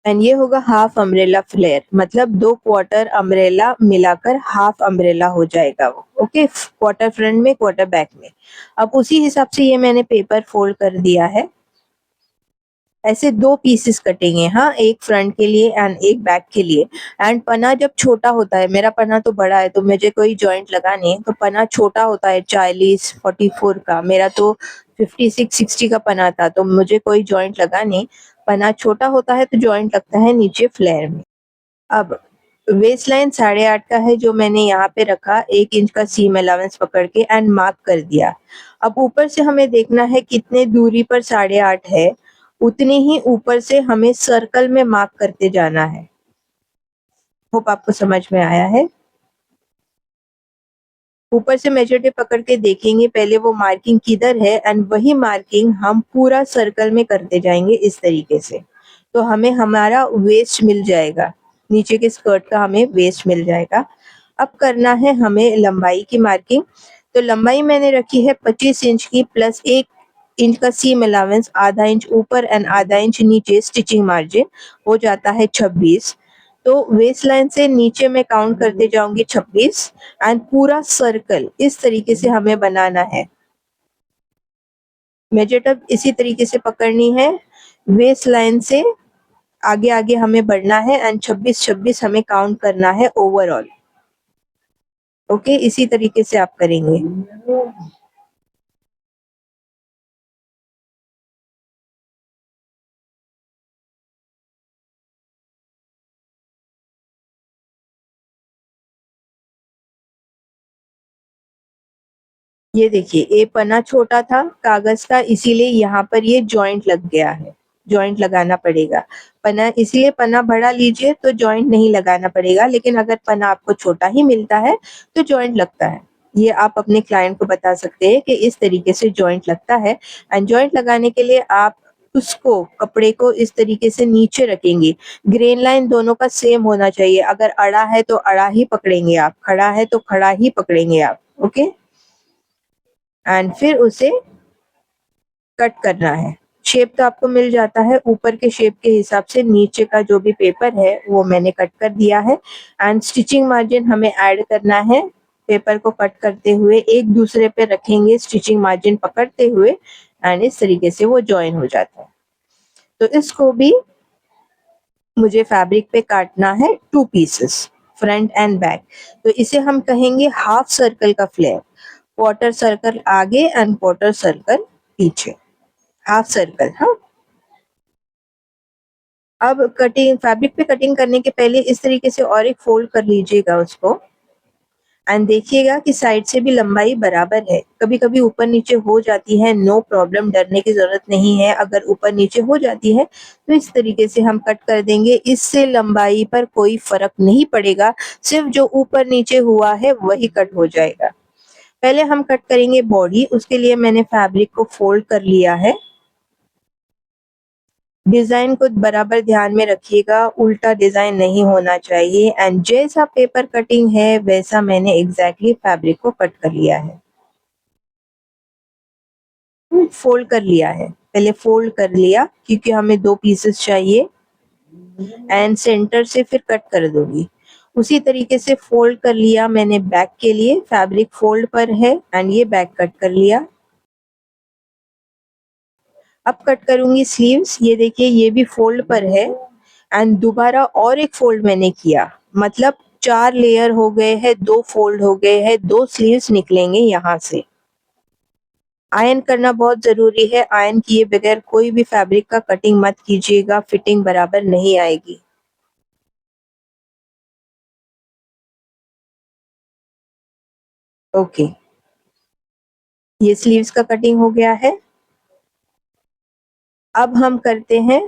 एंड ये होगा हाफ अम्ब्रेला फ्लेयर, मतलब 2 क्वार्टर अम्ब्रेला मिलाकर हाफ अम्ब्रेला हो जाएगा वो। ओके, क्वार्टर फ्रंट में, क्वार्टर बैक में। अब उसी हिसाब से ये मैंने पेपर फोल्ड कर दिया है। ऐसे 2 पीसेस कटेंगे, हाँ, एक फ्रंट के लिए एंड एक बैक के लिए। एंड पना जब छोटा होता है, मेरा पना तो बड़ा है तो मुझे कोई जॉइंट लगाने, तो पना छोटा होता है 40-44 का, मेरा तो 56-60 का पना था, तो मुझे कोई जॉइंट लगाने। पना छोटा होता है तो जॉइंट लगता है नीचे फ्लेयर में। अब वेस्ट लाइन 8.5 का है जो मैंने यहाँ पे रखा, 1 इंच का सीम अलाउंस पकड़ के एंड मार्क कर दिया। अब ऊपर से हमें देखना है कितने दूरी पर 8.5 है, उतने ही ऊपर से हमें सर्कल में मार्क करते जाना है। होप आपको समझ में आया है। ऊपर से मेजर टेप पकड़ के देखेंगे पहले वो मार्किंग किधर है एंड वही मार्किंग हम पूरा सर्कल में करते जाएंगे इस तरीके से, तो हमें हमारा वेस्ट मिल जाएगा, नीचे के स्कर्ट का हमें वेस्ट मिल जाएगा। अब करना है हमें लंबाई की मार्किंग। तो लंबाई मैंने रखी है 25 इंच की, प्लस 1 इंच का सीम अलाउंस, आधा इंच ऊपर एंड आधा इंच नीचे स्टिचिंग मार्जिन, हो जाता है 26। तो वेस्ट लाइन से नीचे मैं काउंट करते जाऊंगी 26 एंड पूरा सर्कल इस तरीके से हमें बनाना है। मेजर टेप इसी तरीके से पकड़नी है, वेस्ट लाइन से आगे आगे हमें बढ़ना है एंड 26-26 हमें काउंट करना है ओवरऑल। ओके, इसी तरीके से आप करेंगे। ये देखिए, ये पन्ना छोटा था कागज का, इसीलिए यहाँ पर ये जॉइंट लग गया है, जॉइंट लगाना पड़ेगा। पन्ना इसीलिए पन्ना बड़ा लीजिए तो जॉइंट नहीं लगाना पड़ेगा, लेकिन अगर पन्ना आपको छोटा ही मिलता है तो जॉइंट लगता है। ये आप अपने क्लाइंट को बता सकते हैं कि इस तरीके से जॉइंट लगता है एंड जॉइंट लगाने के लिए आप उसको कपड़े को इस तरीके से नीचे रखेंगे। ग्रेन लाइन दोनों का सेम होना चाहिए, अगर अड़ा है तो अड़ा ही पकड़ेंगे आप, खड़ा है तो खड़ा ही पकड़ेंगे आप। ओके, एंड फिर उसे कट करना है। शेप तो आपको मिल जाता है, ऊपर के शेप के हिसाब से नीचे का जो भी पेपर है वो मैंने कट कर दिया है एंड स्टिचिंग मार्जिन हमें ऐड करना है। पेपर को कट करते हुए एक दूसरे पे रखेंगे, स्टिचिंग मार्जिन पकड़ते हुए एंड इस तरीके से वो जॉइन हो जाता है। तो इसको भी मुझे फैब्रिक पे काटना है 2 पीसेस, फ्रंट एंड बैक। तो इसे हम कहेंगे हाफ सर्कल का फ्लेयर, क्वार्टर सर्कल आगे एंड क्वार्टर सर्कल पीछे, हाफ सर्कल। हाँ, अब कटिंग फैब्रिक पे कटिंग करने के पहले इस तरीके से और एक फोल्ड कर लीजिएगा उसको एंड देखिएगा कि साइड से भी लंबाई बराबर है। कभी कभी ऊपर नीचे हो जाती है, नो प्रॉब्लम, डरने की जरूरत नहीं है। अगर ऊपर नीचे हो जाती है तो इस तरीके से हम कट कर देंगे, इससे लंबाई पर कोई फर्क नहीं पड़ेगा, सिर्फ जो ऊपर नीचे हुआ है वही कट हो जाएगा। पहले हम कट करेंगे बॉडी, उसके लिए मैंने फैब्रिक को फोल्ड कर लिया है। डिजाइन को बराबर ध्यान में रखिएगा, उल्टा डिजाइन नहीं होना चाहिए एंड जैसा पेपर कटिंग है वैसा मैंने एग्जैक्टली फैब्रिक को कट कर लिया है। फोल्ड कर लिया है, पहले फोल्ड कर लिया क्योंकि हमें 2 पीसेस चाहिए एंड सेंटर से फिर कट कर दूंगी। उसी तरीके से फोल्ड कर लिया मैंने बैक के लिए, फैब्रिक फोल्ड पर है एंड ये बैक कट कर लिया। अब कट करूंगी स्लीव्स, ये देखिए ये भी फोल्ड पर है एंड दोबारा और एक फोल्ड मैंने किया, मतलब 4 लेयर हो गए हैं, 2 फोल्ड हो गए हैं, 2 स्लीव्स निकलेंगे यहाँ से। आयरन करना बहुत जरूरी है, आयरन किए बगैर कोई भी फैब्रिक का कटिंग मत कीजिएगा, फिटिंग बराबर नहीं आएगी। ओके, ये स्लीव्स का कटिंग हो गया है। अब हम करते हैं,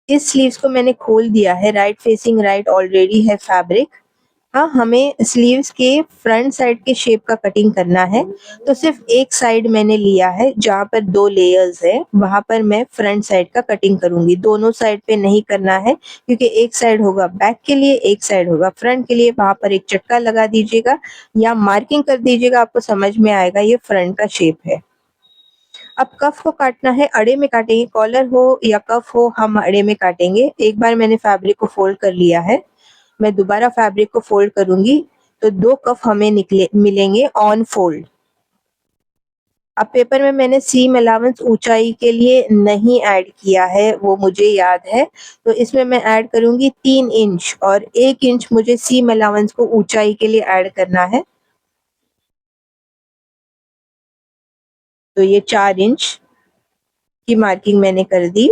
इस स्लीव्स को मैंने खोल दिया है, राइट फेसिंग राइट ऑलरेडी है फैब्रिक। हाँ, हमें स्लीव्स के फ्रंट साइड के शेप का कटिंग करना है, तो सिर्फ एक साइड मैंने लिया है, जहाँ पर 2 लेयर्स है वहां पर मैं फ्रंट साइड का कटिंग करूंगी। दोनों साइड पे नहीं करना है क्योंकि एक साइड होगा बैक के लिए, एक साइड होगा फ्रंट के लिए। वहां पर एक चटका लगा दीजिएगा या मार्किंग कर दीजिएगा, आपको समझ में आएगा ये फ्रंट का शेप है। अब कफ को काटना है, अड़े में काटेंगे, कॉलर हो या कफ हो हम अड़े में काटेंगे। एक बार मैंने फैब्रिक को फोल्ड कर लिया है, मैं दोबारा फैब्रिक को फोल्ड करूंगी तो 2 कफ हमें निकले मिलेंगे ऑन फोल्ड। अब पेपर में मैंने सीम अलाउंस ऊंचाई के लिए नहीं ऐड किया है, वो मुझे याद है, तो इसमें मैं ऐड करूंगी 3 इंच और 1 इंच मुझे सीम अलाउंस को ऊंचाई के लिए ऐड करना है। तो ये 4 इंच की मार्किंग मैंने कर दी।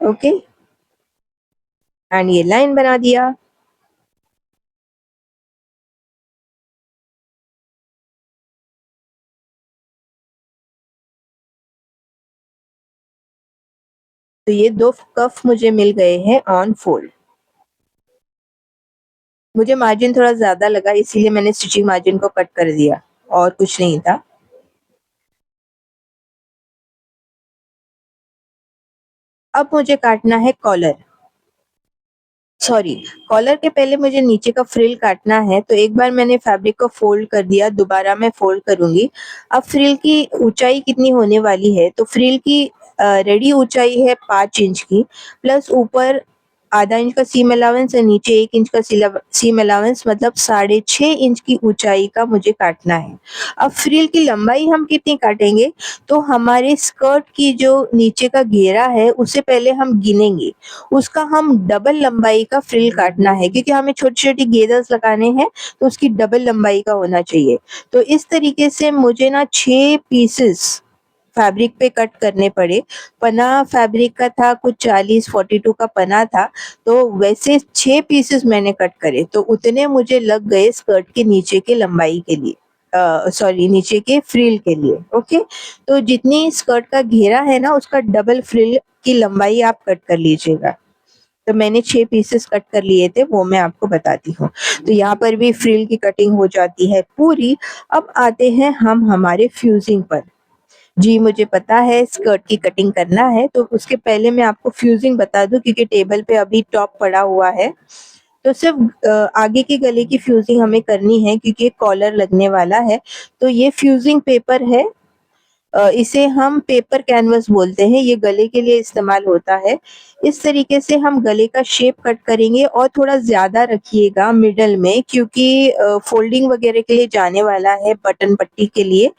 ओके, एंड ये लाइन बना दिया। तो ये 2 कफ मुझे मिल गए हैं ऑन फोल्ड। मुझे मार्जिन थोड़ा ज्यादा लगा इसीलिए मैंने स्टिचिंग मार्जिन को कट कर दिया, और कुछ नहीं था। अब मुझे काटना है कॉलर। सॉरी, कॉलर के पहले मुझे नीचे का फ्रिल काटना है, तो एक बार मैंने फैब्रिक को फोल्ड कर दिया, दोबारा मैं फोल्ड करूंगी। अब फ्रिल की ऊंचाई कितनी होने वाली है, तो फ्रिल की रेडी ऊंचाई है 5 इंच की, प्लस ऊपर आधा इंच का सीम अलाउंस और नीचे 1 इंच का सीम अलाउंस, मतलब 6.5 इंच की ऊंचाई का मुझे काटना है। अब फ्रिल की लंबाई हम कितनी काटेंगे, तो हमारे स्कर्ट की जो नीचे का घेरा है उसे पहले हम गिनेंगे, उसका हम डबल लंबाई का फ्रिल काटना है, क्योंकि हमें छोटी-छोटी घेरर्स लगाने हैं, तो उसकी डबल लंबाई का होना चाहिए। तो इस तरीके से मुझे ना 6 पीसेस फैब्रिक पे कट करने पड़े। पन्ना फैब्रिक का था कुछ 40-42 का पन्ना था, तो वैसे 6 पीसेस मैंने कट करे, तो उतने मुझे लग गए स्कर्ट के नीचे के लंबाई के लिए, सॉरी नीचे के फ्रिल के लिए। ओके, तो जितनी स्कर्ट का घेरा है ना उसका डबल फ्रिल की लंबाई आप कट कर लीजिएगा। तो मैंने 6 पीसेस कट कर लिए थे, वो मैं आपको बताती हूँ। तो यहाँ पर भी फ्रिल की कटिंग हो जाती है पूरी। अब आते हैं हम हमारे फ्यूजिंग पर। जी, मुझे पता है स्कर्ट की कटिंग करना है, तो उसके पहले मैं आपको फ्यूजिंग बता दूं, क्योंकि टेबल पे अभी टॉप पड़ा हुआ है। तो सिर्फ आगे के गले की फ्यूजिंग हमें करनी है, क्योंकि कॉलर लगने वाला है। तो ये फ्यूजिंग पेपर है, इसे हम पेपर कैनवस बोलते हैं, ये गले के लिए इस्तेमाल होता है। इस तरीके से हम गले का शेप कट करेंगे, और थोड़ा ज़्यादा रखिएगा मिडल में, क्योंकि फोल्डिंग वगैरह के लिए जाने वाला है, बटन पट्टी के लिए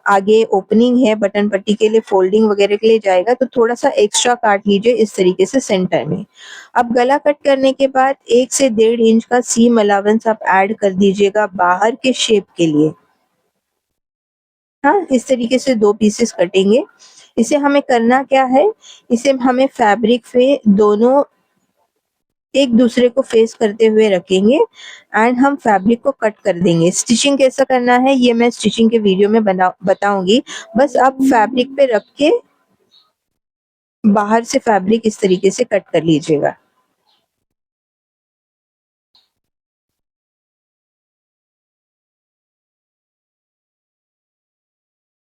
आगे ओपनिंग है, बटन पट्टी के लिए फोल्डिंग वगैरह के लिए जाएगा, तो थोड़ा-सा एक्स्ट्रा काट लीजिए इस तरीके से सेंटर में। अब गला कट करने के बाद 1 से 1.5 इंच का सीम अलाउंस आप ऐड कर दीजिएगा बाहर के शेप के लिए। हाँ, इस तरीके से 2 पीसेस कटेंगे। इसे हमें करना क्या है, इसे हमें फैब्रिक पे दोनों एक दूसरे को फेस करते हुए रखेंगे, एंड हम फैब्रिक को कट कर देंगे। स्टिचिंग कैसा करना है ये मैं स्टिचिंग के वीडियो में बताऊंगी। बस आप फैब्रिक पे रख के बाहर से फैब्रिक इस तरीके से कट कर लीजिएगा।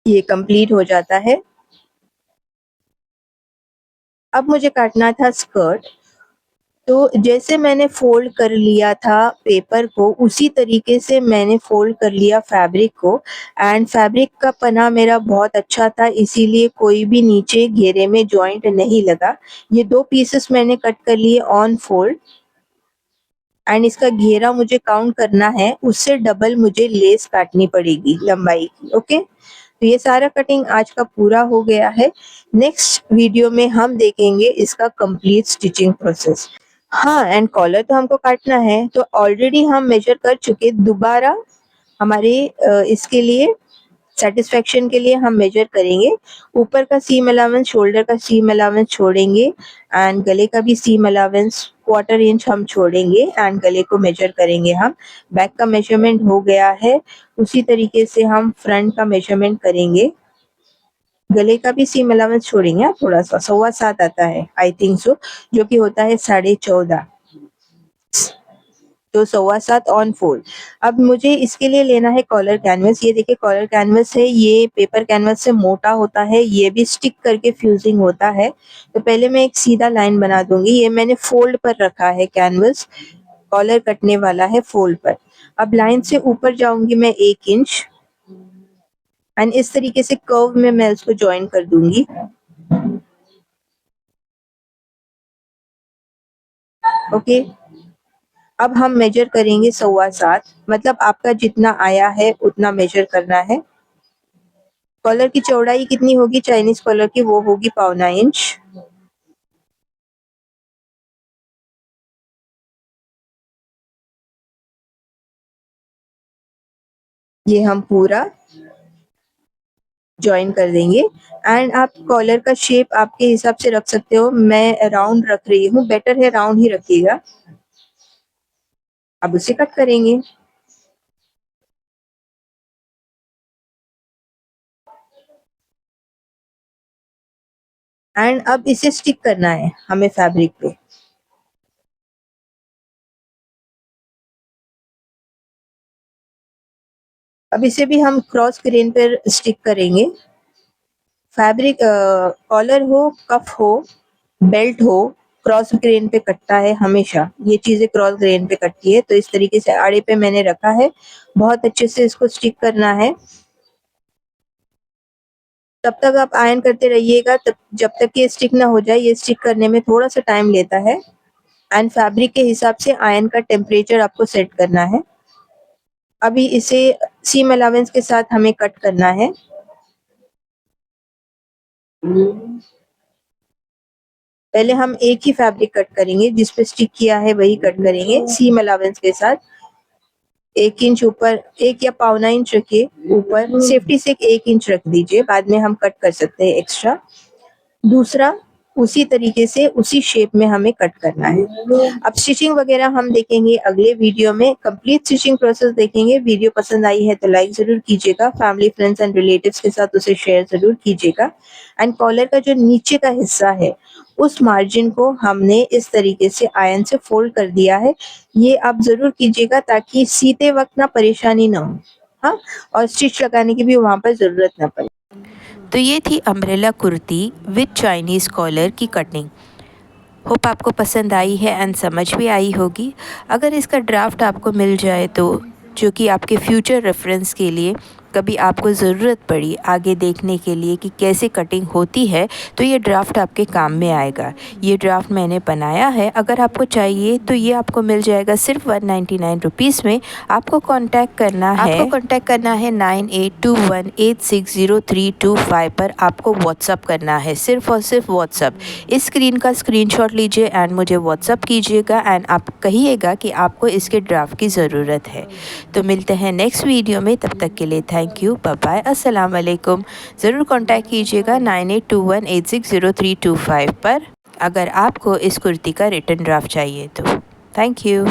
ये कंप्लीट हो जाता है। अब मुझे काटना था स्कर्ट। तो जैसे मैंने फ़ोल्ड कर लिया था पेपर को, उसी तरीके से मैंने फ़ोल्ड कर लिया फैब्रिक को, एंड फैब्रिक का पना मेरा बहुत अच्छा था, इसीलिए कोई भी नीचे घेरे में जॉइंट नहीं लगा। ये 2 पीसेस मैंने कट कर लिए ऑन फ़ोल्ड, एंड इसका घेरा मुझे काउंट करना है, उससे डबल मुझे लेस काटनी पड़ेगी लंबाई की। ओके? तो ये सारा कटिंग आज का पूरा हो गया है। नेक्स्ट वीडियो में हम देखेंगे इसका कंप्लीट स्टिचिंग प्रोसेस। हाँ, एंड कॉलर तो हमको काटना है, तो ऑलरेडी हम मेजर कर चुके, दोबारा हमारे इसके लिए सैटिस्फैक्शन के लिए हम मेजर करेंगे। ऊपर का सीम अलाउंस, शोल्डर का सीम अलाउंस छोड़ेंगे, एंड गले का भी सीम अलाउंस 1/4 इंच हम छोड़ेंगे, एंड गले को मेजर करेंगे हम। बैक का मेजरमेंट हो गया है, उसी तरीके से हम फ्रंट का मेजरमेंट करेंगे। गले का भी सीम अलाउंस छोड़ेंगे, थोड़ा-सा 7.25 आता है आई थिंक सो, जो कि होता है 14.5। तो 7.25 ऑन फोल्ड। अब मुझे इसके लिए लेना है कॉलर कैनवस। ये देखिए कॉलर कैनवस है, ये पेपर कैनवस से मोटा होता है, ये भी स्टिक करके फ्यूजिंग होता है। तो पहले मैं एक सीधा लाइन बना दूंगी। ये मैंने फोल्ड पर रखा है कैनवस, कॉलर कटने वाला है फोल्ड पर। अब लाइन से ऊपर जाऊंगी मैं 1 इंच, एंड इस तरीके से कर्व में मैं उसको ज्वाइन कर दूंगी। ओके, अब हम मेजर करेंगे 7.25, मतलब आपका जितना आया है उतना मेजर करना है। कॉलर की चौड़ाई कितनी होगी चाइनीज कॉलर की, वो होगी 1.25 इंच। ये हम पूरा ज्वाइन कर देंगे, एंड आप कॉलर का शेप आपके हिसाब से रख सकते हो। मैं राउंड रख रही हूँ, बेटर है राउंड ही रखिएगा। अब उसे कट करेंगे, एंड अब इसे स्टिक करना है हमें फैब्रिक पे। अब इसे भी हम क्रॉस ग्रेन पर स्टिक करेंगे। फैब्रिक कॉलर हो, कफ हो, बेल्ट हो, क्रॉस ग्रेन पे कटता है हमेशा, ये चीजें क्रॉस ग्रेन पे कटती है। तो इस तरीके से आड़े पे मैंने रखा है, बहुत अच्छे से इसको स्टिक करना है। तब तक आप आयरन करते रहिएगा, तब जब तक ये स्टिक ना हो जाए। ये स्टिक करने में थोड़ा सा टाइम लेता है एंड फैब्रिक के हिसाब से आयरन का टेम्परेचर आपको सेट करना है। अभी इसे सीम अलाउंस के साथ हमें कट करना है। पहले हम एक ही फैब्रिक कट करेंगे, जिस पे स्टिक किया है वही कट करेंगे सीम अलाउंस के साथ। 1 इंच ऊपर, 1 या पौना इंच रखिए ऊपर, सेफ्टी से 1 इंच रख दीजिए, बाद में हम कट कर सकते हैं एक्स्ट्रा। दूसरा उसी तरीके से उसी शेप में हमें कट करना है। अब स्टिचिंग वगैरह हम देखेंगे अगले वीडियो में, कंप्लीट स्टिचिंग प्रोसेस देखेंगे। वीडियो पसंद आई है तो लाइक जरूर कीजिएगा, फैमिली फ्रेंड्स एंड रिलेटिव्स के साथ उसे शेयर जरूर कीजिएगा। एंड कॉलर का जो नीचे का हिस्सा है, उस मार्जिन को हमने इस तरीके से आयरन से फोल्ड कर दिया है। ये आप जरूर कीजिएगा ताकि सीते वक्त ना परेशानी ना हो, हाँ, और स्टिच लगाने की भी वहाँ पर जरूरत ना पड़े। तो ये थी umbrella kurti with Chinese collar की कटिंग। होप आपको पसंद आई है एंड समझ भी आई होगी। अगर इसका ड्राफ्ट आपको मिल जाए तो, जो कि आपके फ्यूचर रेफरेंस के लिए कभी आपको ज़रूरत पड़ी आगे देखने के लिए कि कैसे कटिंग होती है, तो ये ड्राफ्ट आपके काम में आएगा। ये ड्राफ्ट मैंने बनाया है, अगर आपको चाहिए तो ये आपको मिल जाएगा सिर्फ 199 रुपीज़ में। आपको कांटेक्ट करना है 9821860325 पर। आपको व्हाट्सअप करना है, सिर्फ और सिर्फ व्हाट्सअप। इस स्क्रीन का स्क्रीनशॉट लीजिए एंड मुझे व्हाट्सअप कीजिएगा एंड आप कहिएगा कि आपको इसके ड्राफ्ट की ज़रूरत है। तो मिलते हैं नेक्स्ट वीडियो में, तब तक के लिए थैंक यू, बाय बाय, अस्सलाम वालेकुम। ज़रूर कांटेक्ट कीजिएगा 9821860325 पर, अगर आपको इस कुर्ती का रिटर्न ड्राफ्ट चाहिए तो। Thank you.